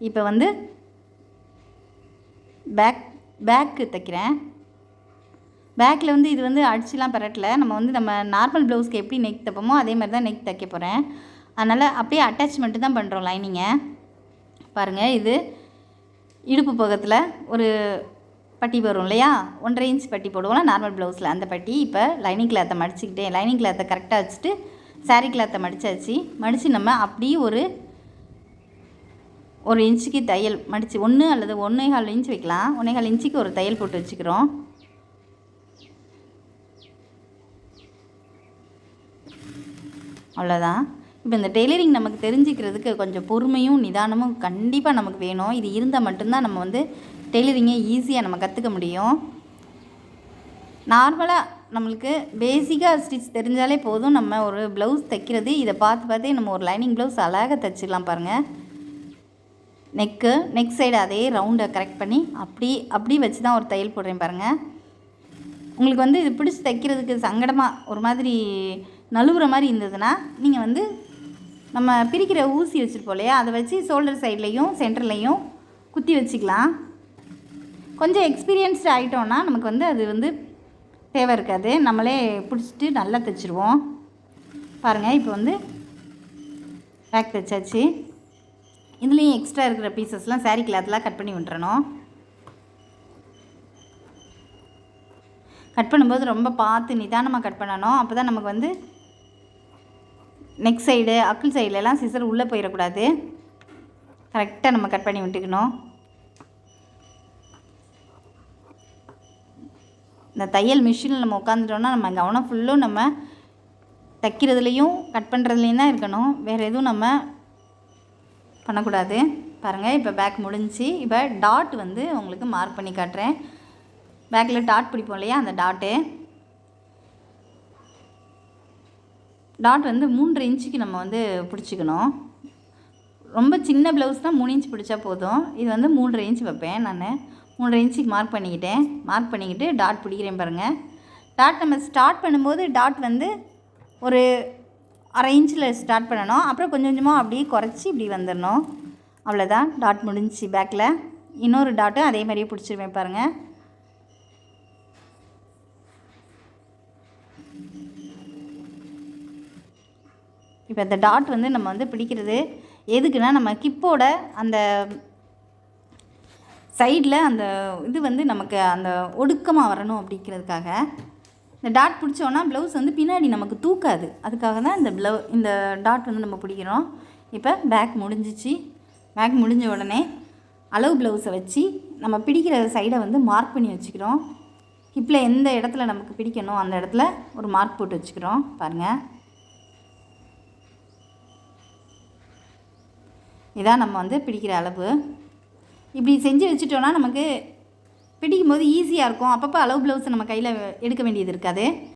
இப்போ வந்து பேக்கு தைக்கிறேன். பேக்கில் வந்து இது வந்து அடிச்சுலாம் பரட்டல. நம்ம நார்மல் ப்ளவுஸ்க்கு எப்படி நெக் தைப்போமோ அதே மாதிரி தான் நெக் தைக்க போகிறேன். அதனால் அப்படியே அட்டாச்மெண்ட்டு தான் பண்ணுறோம் லைனிங்கை. பாருங்கள், இது இடுப்பு பக்கத்தில் ஒரு பட்டி வரும் இல்லையா, 1.5 இன்ச் பட்டி போடுவோம்ல நார்மல் ப்ளவுஸில், அந்த பட்டி. இப்போ லைனிங் கிளாத்தை மடிச்சுக்கிட்டேன். லைனிங் கிளாத்தை கரெக்டாக வச்சுட்டு சாரீ கிளாத்தை மடித்தாச்சு. மடித்து நம்ம அப்படியே ஒரு இன்ச்சுக்கு தையல் மடித்து 1 அல்லது 1.25 இன்ச் வைக்கலாம். 1.25 இன்ச்சுக்கு ஒரு தையல் போட்டு வச்சுக்கிறோம். அவ்வளோதான். இப்போ இந்த டெய்லரிங் நமக்கு தெரிஞ்சுக்கிறதுக்கு கொஞ்சம் பொறுமையும் நிதானமும் கண்டிப்பாக நமக்கு வேணும். இது இருந்தால் மட்டும்தான் நம்ம வந்து டெய்லரிங்கை ஈஸியாக நம்ம கற்றுக்க முடியும். நார்மலாக நம்மளுக்கு பேசிக்காக ஸ்டிச் தெரிஞ்சாலே போதும். நம்ம ஒரு ப்ளவுஸ் தைக்கிறது இதை பார்த்தே நம்ம ஒரு லைனிங் ப்ளவுஸ் அழகாக தைச்சிடலாம். பாருங்கள், நெக் சைடு அதே ரவுண்டை கரெக்ட் பண்ணி அப்படி வச்சு தான் ஒரு தையல் போடுறேன். பாருங்கள், உங்களுக்கு வந்து இது பிடிச்சி தைக்கிறதுக்கு சங்கடமாக ஒரு மாதிரி நழுவுற மாதிரி இருந்ததுன்னா நீங்கள் வந்து நம்ம பிரிக்கிற ஊசி வச்சுருப்போம் இல்லையா, அதை வச்சு ஷோல்டர் சைட்லேயும் சென்டர்லேயும் குத்தி வச்சுக்கலாம். கொஞ்சம் எக்ஸ்பீரியன்ஸ்டு ஆகிட்டோன்னா நமக்கு வந்து அது வந்து தேவை இருக்காது. நம்மளே பிடிச்சிட்டு நல்லா தைச்சிருவோம். பாருங்கள், இப்போ வந்து பேக் தைச்சாச்சு. இதுலேயும் எக்ஸ்ட்ரா இருக்கிற பீசஸ்லாம் சாரீ கிளாத்லாம் கட் பண்ணி விட்டுறணும். கட் பண்ணும்போது ரொம்ப பார்த்து நிதானமாக கட் பண்ணணும். அப்போ தான் நமக்கு வந்து நெக் சைடு அக்கிள் சைட்லலாம் சிசர் உள்ளே போயிடக்கூடாது. கரெக்டாக நம்ம கட் பண்ணி விட்டுக்கணும். இந்த தையல் மிஷினில் நம்ம உட்காந்துட்டோன்னா நம்ம கவனம் ஃபுல்லும் நம்ம தைக்கிறதுலையும் கட் பண்ணுறதுலையும் தான் இருக்கணும். வேறு எதுவும் நம்ம பண்ணக்கூடாது. பாருங்கள், இப்போ பேக் முடிஞ்சு. இப்போ டாட் வந்து உங்களுக்கு மார்க் பண்ணி காட்டுறேன். பேக்கில் டாட் பிடிப்போம் இல்லையா, அந்த டாட் வந்து 3.5 இன்ச்சுக்கு நம்ம வந்து பிடிச்சிக்கணும். ரொம்ப சின்ன ப்ளவுஸ்னால் 3 இன்ச் பிடிச்சா போதும். இது வந்து 3.5 இன்ச் வைப்பேன் நான். 3.5 இன்ச்சுக்கு மார்க் பண்ணிக்கிட்டு டாட் பிடிக்கிறேன். பாருங்கள், டாட் நம்ம ஸ்டார்ட் பண்ணும்போது டாட் வந்து ஒரு 1/2 இன்ச்சில் ஸ்டார்ட் பண்ணணும். அப்புறம் கொஞ்சம் கொஞ்சமாக அப்படியே குறைச்சி இப்படி வந்துடணும். அவ்வளோதான், டாட் முடிஞ்சிச்சு. பேக்கில் இன்னொரு டாட்டும் அதே மாதிரியே பிடிச்சிருவேன். பாருங்கள், இப்போ இந்த டாட் வந்து நம்ம வந்து பிடிக்கிறது எதுக்குன்னா, நம்ம கிப்போட அந்த சைடில் அந்த இது வந்து நமக்கு அந்த ஒடுக்கமாக வரணும் அப்படிங்கிறதுக்காக இந்த டாட் பிடிச்சோன்னா ப்ளவுஸ் வந்து பின்னாடி நமக்கு தூக்காது. அதுக்காக தான் இந்த டாட் வந்து நம்ம பிடிக்கிறோம். இப்போ பேக் முடிஞ்சிச்சு. பேக் முடிஞ்ச உடனே அளவு ப்ளவுஸை வச்சு நம்ம பிடிக்கிற சைடை வந்து மார்க் பண்ணி வச்சுக்கிறோம். ஹிப்பில் எந்த இடத்துல நமக்கு பிடிக்கணும் அந்த இடத்துல ஒரு மார்க் போட்டு வச்சுக்கிறோம். பாருங்கள், இதான் நம்ம வந்து பிடிக்கிற அளவு. இப்படி செஞ்சு வச்சுட்டோன்னா நமக்கு பிடிக்கும் போது ஈஸியாக இருக்கும். அப்பப்போ அளவு ப்ளவுஸை நம்ம கையில் எடுக்க வேண்டியது இருக்காது.